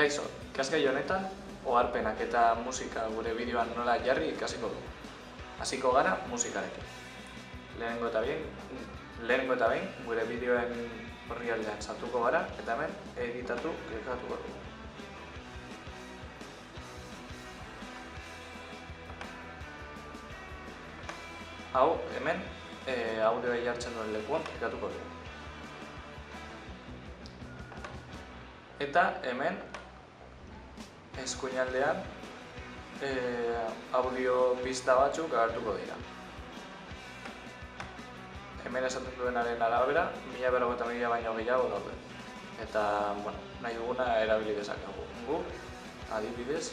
Kaixo, ikasgai honetan, oharpenak eta musika gure bideoan nola jarri ikasiko du. Hasiko gara musikarekin. Lehenengo eta behin, gure bideoen orrialdean sartuko gara eta hemen editatu klikatuko dugu. Hau, hemen audioa jartzen duen lekuan klikatuko dugu. Eta hemen eskuinaldean audio pista batzuk agertuko dira. Hemen esaten duenaren arabera, 1050 baino gehiago daude. Eta, nahi duguna erabili dezakegu. Gu, adibidez,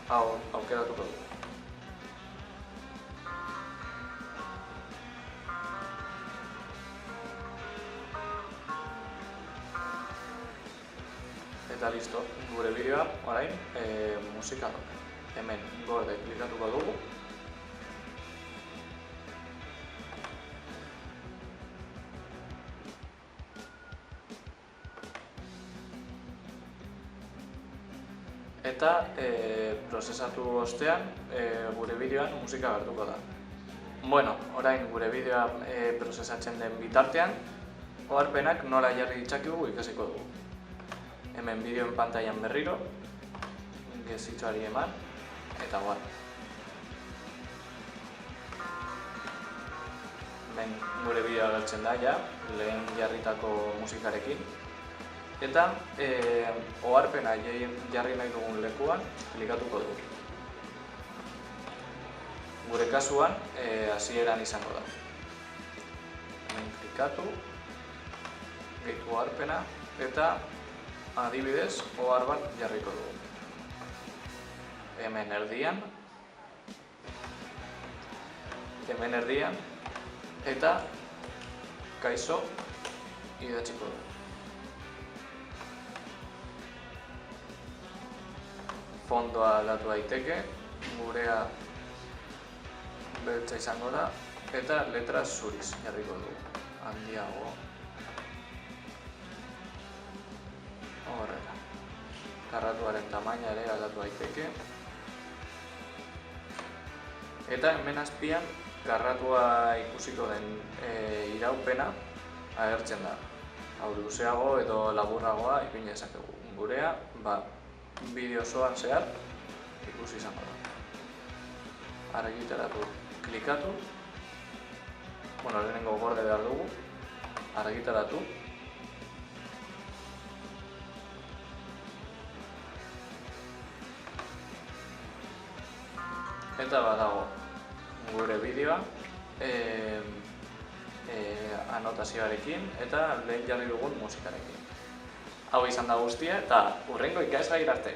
hau aukeratuko dugu. Eta listo, gure bideoa orain musika da. Hemen gorde klikatuko dugu. Eta prozesatu ostean gure bideoan musika agertuko da. Orain gure bideoa prozesatzen den bitartean, oharpenak nola jarri ditzakegu ikasiko dugu. Hemen bideoen pantailan berriro, gezitxoari eman, eta guar. Hemen gure bideoa agertzen da, lehen jarritako musikarekin. Eta oharpena jarri nahi dugun lekuan klikatuko dugu. Gure kasuan, hasieran izango da. Hemen klikatu, gehitu oharpena, eta adibidez, ohar bat jarriko dugu. Hemen erdian, eta kaixo idatziko dugu. Fondoa aldatu daiteke, gurea beltza izango da, eta letra zuriz jarriko dugu. Handiago. Horrela. Karratuaren tamaina ere aldatu daiteke. Eta hemen azpian karratua ikusiko den iraupena agertzen da. Hau luzeago edo laburragoa ipini dezakegu. Gurea, bideo osoan zehar ikusi izango da. Argitaratu klikatu. Lehenengo gorde behar dugu. Argitaratu. Eta badago gure bideoa anotazioarekin eta lehen jarri dugun musikarekin. Hau izan da guztia eta hurrengo ikasgai arte.